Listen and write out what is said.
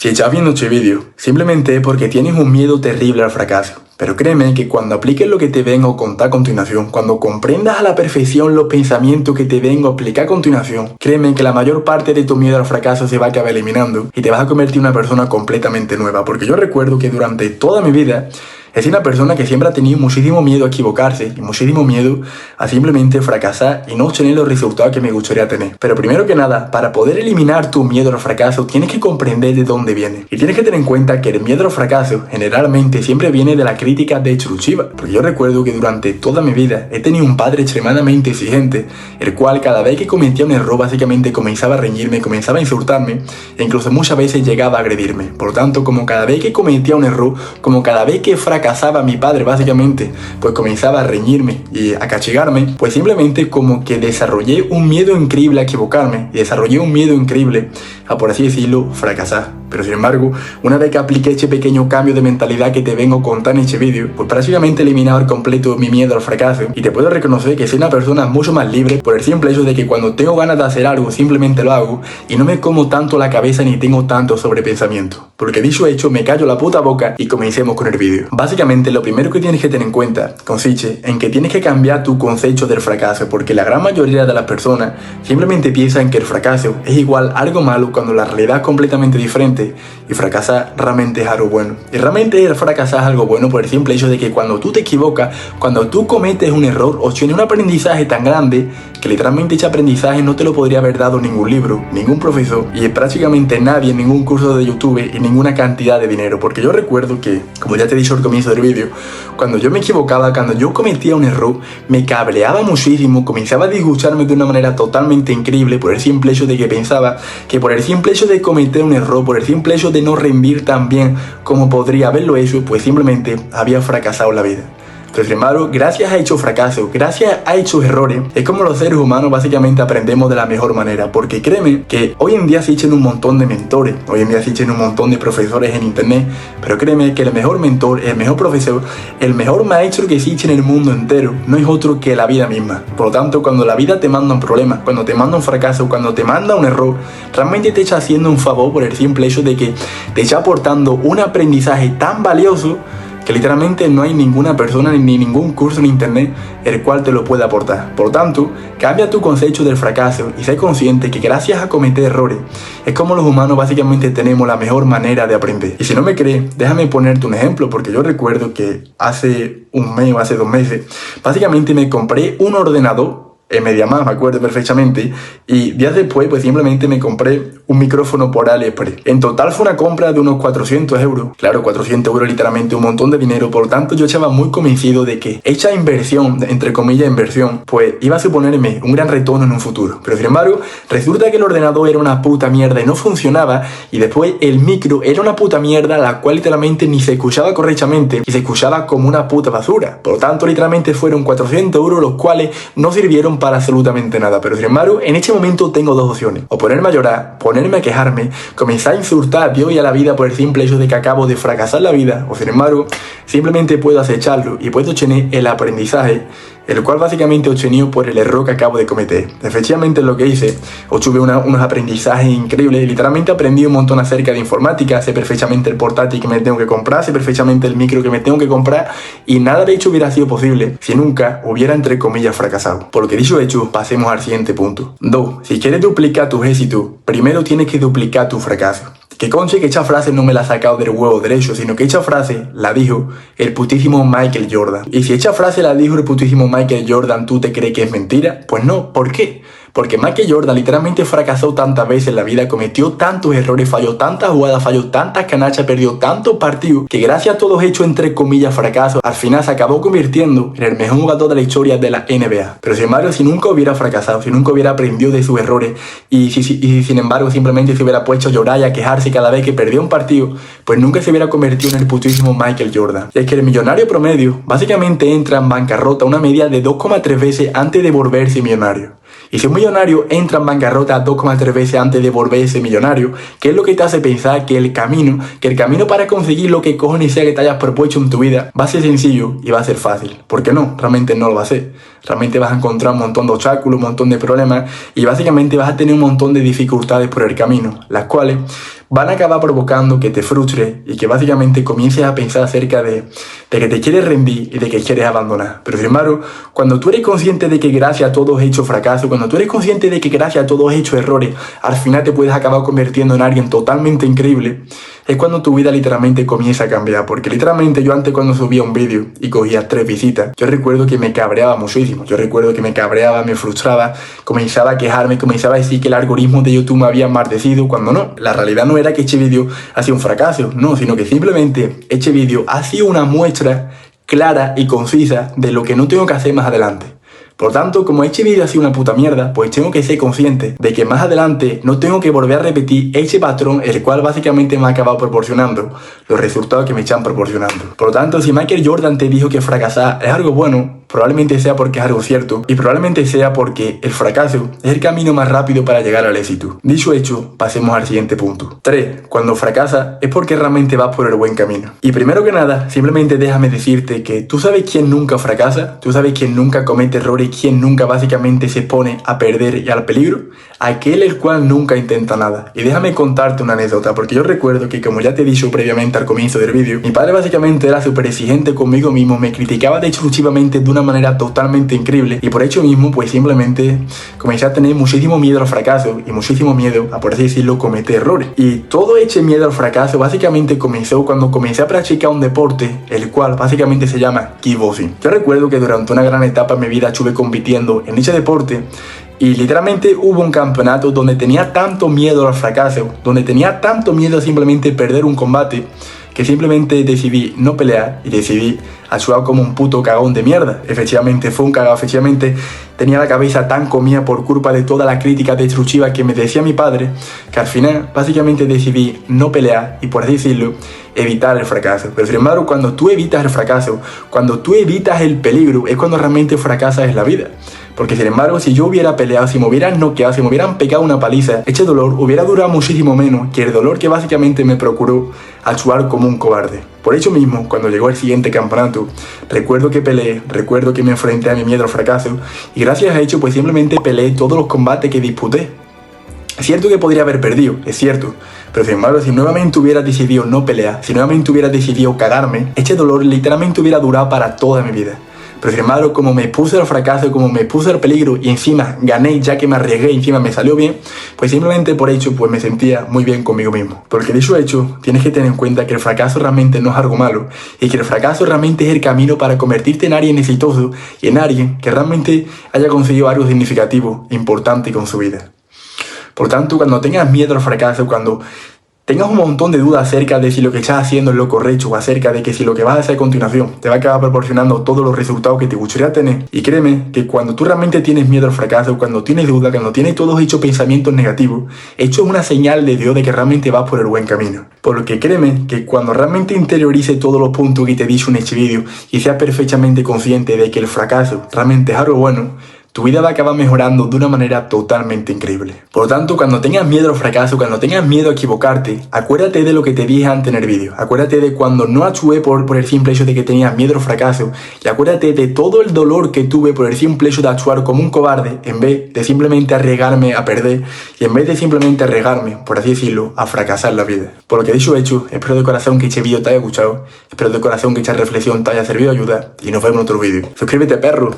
Si estás viendo este vídeo, simplemente es porque tienes un miedo terrible al fracaso. Pero créeme que cuando apliques lo que te vengo a contar a continuación, cuando comprendas a la perfección los pensamientos que te vengo a explicar a continuación, créeme que la mayor parte de tu miedo al fracaso se va a acabar eliminando y te vas a convertir en una persona completamente nueva. Porque yo recuerdo que durante toda mi vida he sido una persona que siempre ha tenido muchísimo miedo a equivocarse y muchísimo miedo a simplemente fracasar y no obtener los resultados que me gustaría tener. Pero primero que nada, para poder eliminar tu miedo al fracaso, tienes que comprender de dónde viene. Y tienes que tener en cuenta que el miedo al fracaso generalmente siempre viene de la crítica destructiva. Porque yo recuerdo que durante toda mi vida he tenido un padre extremadamente exigente, el cual cada vez que cometía un error básicamente comenzaba a reñirme, comenzaba a insultarme e incluso muchas veces llegaba a agredirme. Por lo tanto, como cada vez que cometía un error, como cada vez que fracasaba mi padre básicamente, pues comenzaba a reñirme y a castigarme, pues simplemente como que desarrollé un miedo increíble a equivocarme y desarrollé un miedo increíble a, por así decirlo, fracasar. Pero sin embargo, una vez que apliqué este pequeño cambio de mentalidad que te vengo a contar en este vídeo, pues prácticamente he eliminado al completo mi miedo al fracaso y te puedo reconocer que soy una persona mucho más libre por el simple hecho de que cuando tengo ganas de hacer algo simplemente lo hago y no me como tanto la cabeza ni tengo tanto sobrepensamiento. Porque dicho hecho, me callo la puta boca y comencemos con el vídeo. Básicamente lo primero que tienes que tener en cuenta consiste en que tienes que cambiar tu concepto del fracaso, porque la gran mayoría de las personas simplemente piensan que el fracaso es igual a algo malo cuando la realidad es completamente diferente y fracasar realmente es algo bueno. Y realmente el fracasar es algo bueno por el simple hecho de que cuando tú te equivocas, cuando tú cometes un error, obtienes un aprendizaje tan grande que literalmente ese aprendizaje no te lo podría haber dado ningún libro, ningún profesor y prácticamente nadie en ningún curso de YouTube y ninguna cantidad de dinero. Porque yo recuerdo que, como ya te he dicho al comienzo del vídeo, cuando yo me equivocaba, cuando yo cometía un error, me cabreaba muchísimo, comenzaba a disgustarme de una manera totalmente increíble por el simple hecho de que pensaba que por el simple hecho de cometer un error, por el simple hecho de no rendir tan bien como podría haberlo hecho, pues simplemente había fracasado en la vida. Pero sin embargo, gracias a estos fracasos, gracias a estos errores, es como los seres humanos básicamente aprendemos de la mejor manera. Porque créeme que hoy en día existen un montón de mentores, hoy en día existen un montón de profesores en internet, pero créeme que el mejor mentor, el mejor profesor, el mejor maestro que existe en el mundo entero no es otro que la vida misma. Por lo tanto, cuando la vida te manda un problema, cuando te manda un fracaso, cuando te manda un error, realmente te está haciendo un favor por el simple hecho de que te está aportando un aprendizaje tan valioso que literalmente no hay ninguna persona ni ningún curso en internet el cual te lo pueda aportar. Por lo tanto, cambia tu concepto del fracaso y sé consciente que gracias a cometer errores es como los humanos básicamente tenemos la mejor manera de aprender. Y si no me crees, déjame ponerte un ejemplo, porque yo recuerdo que hace un mes o hace 2 meses básicamente me compré un ordenador en MediaMarkt, me acuerdo perfectamente, y días después pues simplemente me compré un micrófono por AliExpress. En total fue una compra de unos 400 euros. Claro, 400 euros literalmente un montón de dinero, por lo tanto yo estaba muy convencido de que esa inversión, entre comillas inversión, pues iba a suponerme un gran retorno en un futuro. Pero sin embargo, resulta que el ordenador era una puta mierda y no funcionaba, y después el micro era una puta mierda, la cual literalmente ni se escuchaba correctamente y se escuchaba como una puta basura. Por lo tanto, literalmente fueron 400 euros los cuales no sirvieron para absolutamente nada. Pero sin embargo, en este momento tengo dos opciones: o ponerme a llorar, ponerme a quejarme, comenzar a insultar a Dios y a la vida por el simple hecho de que acabo de fracasar la vida, o sin embargo, simplemente puedo acecharlo y puedo obtener el aprendizaje, el cual básicamente he obtenido por el error que acabo de cometer. Efectivamente lo que hice, obtuve unos aprendizajes increíbles, literalmente aprendí un montón acerca de informática, sé perfectamente el portátil que me tengo que comprar, sé perfectamente el micro que me tengo que comprar, y nada de hecho hubiera sido posible si nunca hubiera entre comillas fracasado. Por lo que dicho hecho, pasemos al siguiente punto. 2. Si quieres duplicar tus éxitos, primero tienes que duplicar tu fracaso. Que conche que esta frase no me la ha sacado del huevo derecho, sino que esta frase la dijo el putísimo Michael Jordan. Y si esta frase la dijo el putísimo Michael Jordan, ¿tú te crees que es mentira? Pues no. ¿Por qué? Porque Michael Jordan literalmente fracasó tantas veces en la vida, cometió tantos errores, falló tantas jugadas, falló tantas canachas, perdió tantos partidos, que gracias a todos hechos entre comillas fracasos, al final se acabó convirtiendo en el mejor jugador de la historia de la NBA. Pero sin embargo, si nunca hubiera fracasado, si nunca hubiera aprendido de sus errores y sin embargo simplemente se hubiera puesto a llorar y a quejarse cada vez que perdía un partido, pues nunca se hubiera convertido en el putísimo Michael Jordan. Y es que el millonario promedio básicamente entra en bancarrota una media de 2,3 veces antes de volverse millonario. Y si un millonario entra en bancarrota 2,3 veces antes de volverse millonario, ¿qué es lo que te hace pensar que el camino para conseguir lo que cojones sea que te hayas propuesto en tu vida va a ser sencillo y va a ser fácil? ¿Por qué no? Realmente no lo va a ser. Realmente vas a encontrar un montón de obstáculos, un montón de problemas y básicamente vas a tener un montón de dificultades por el camino, las cuales van a acabar provocando que te frustres y que básicamente comiences a pensar acerca de que te quieres rendir y de que quieres abandonar. Pero sin embargo, cuando tú eres consciente de que gracias a todo has hecho fracaso, cuando tú eres consciente de que gracias a todo has hecho errores, al final te puedes acabar convirtiendo en alguien totalmente increíble, es cuando tu vida literalmente comienza a cambiar. Porque literalmente yo antes, cuando subía un vídeo y cogía 3 visitas, yo recuerdo que me cabreaba muchísimo. Yo recuerdo que me cabreaba, me frustraba, comenzaba a quejarme, comenzaba a decir que el algoritmo de YouTube me había maldecido, cuando no. La realidad no era que este vídeo ha sido un fracaso, no, sino que simplemente este vídeo ha sido una muestra clara y concisa de lo que no tengo que hacer más adelante. Por tanto, como este vídeo ha sido una puta mierda, pues tengo que ser consciente de que más adelante no tengo que volver a repetir ese patrón, el cual básicamente me ha acabado proporcionando los resultados que me están proporcionando. Por lo tanto, si Michael Jordan te dijo que fracasar es algo bueno, probablemente sea porque es algo cierto, y probablemente sea porque el fracaso es el camino más rápido para llegar al éxito. Dicho hecho, pasemos al siguiente punto. 3. Cuando fracasas es porque realmente vas por el buen camino. Y primero que nada, simplemente déjame decirte que tú sabes quién nunca fracasa, tú sabes quién nunca comete errores, quién nunca básicamente se pone a perder y al peligro, aquel el cual nunca intenta nada. Y déjame contarte una anécdota, porque yo recuerdo que, como ya te he dicho previamente al comienzo del vídeo, mi padre básicamente era súper exigente conmigo mismo, me criticaba destructivamente de una manera totalmente increíble, y por hecho mismo pues simplemente comencé a tener muchísimo miedo al fracaso y muchísimo miedo a, por así decirlo, cometer errores. Y todo ese miedo al fracaso básicamente comenzó cuando comencé a practicar un deporte, el cual básicamente se llama kickboxing. Yo recuerdo que durante una gran etapa en mi vida estuve compitiendo en ese deporte, y literalmente hubo un campeonato donde tenía tanto miedo al fracaso, donde tenía tanto miedo a simplemente perder un combate, que simplemente decidí no pelear y decidí actuar como un puto cagón de mierda. Efectivamente fue un cagón, efectivamente tenía la cabeza tan comida por culpa de toda la crítica destructiva que me decía mi padre, que al final básicamente decidí no pelear y, por así decirlo, evitar el fracaso. Pero sin embargo, cuando tú evitas el fracaso, cuando tú evitas el peligro, es cuando realmente fracasas en la vida. Porque sin embargo, si yo hubiera peleado, si me hubieran noqueado, si me hubieran pegado una paliza, ese dolor hubiera durado muchísimo menos que el dolor que básicamente me procuró actuar como un cobarde. Por eso mismo, cuando llegó el siguiente campeonato, recuerdo que peleé, recuerdo que me enfrenté a mi miedo al fracaso, y gracias a ello pues simplemente peleé todos los combates que disputé. Es cierto que podría haber perdido, es cierto, pero sin embargo, si nuevamente hubiera decidido no pelear, si nuevamente hubiera decidido cagarme, este dolor literalmente hubiera durado para toda mi vida. Pero sin embargo, como me puse al fracaso, como me puse al peligro y encima gané, ya que me arriesgué y encima me salió bien, pues simplemente por hecho pues me sentía muy bien conmigo mismo. Porque dicho hecho, tienes que tener en cuenta que el fracaso realmente no es algo malo, y que el fracaso realmente es el camino para convertirte en alguien exitoso y en alguien que realmente haya conseguido algo significativo e importante con su vida. Por tanto, cuando tengas miedo al fracaso, cuando tengas un montón de dudas acerca de si lo que estás haciendo es lo correcto, o acerca de que si lo que vas a hacer a continuación te va a acabar proporcionando todos los resultados que te gustaría tener, y créeme que cuando tú realmente tienes miedo al fracaso, cuando tienes dudas, cuando tienes todos estos pensamientos negativos, esto es una señal de Dios de que realmente vas por el buen camino. Por lo que créeme que cuando realmente interiorices todos los puntos que te he dicho en este vídeo y seas perfectamente consciente de que el fracaso realmente es algo bueno, tu vida va a acabar mejorando de una manera totalmente increíble. Por lo tanto, cuando tengas miedo al fracaso, cuando tengas miedo a equivocarte, acuérdate de lo que te dije antes en el vídeo. Acuérdate de cuando no actué por el simple hecho de que tenías miedo al fracaso, y acuérdate de todo el dolor que tuve por el simple hecho de actuar como un cobarde, en vez de simplemente arriesgarme a perder, y en vez de simplemente arriesgarme, por así decirlo, a fracasar la vida. Por lo que dicho hecho, espero de corazón que este vídeo te haya gustado, espero de corazón que esta reflexión te haya servido de ayuda, y nos vemos en otro vídeo. Suscríbete, perro.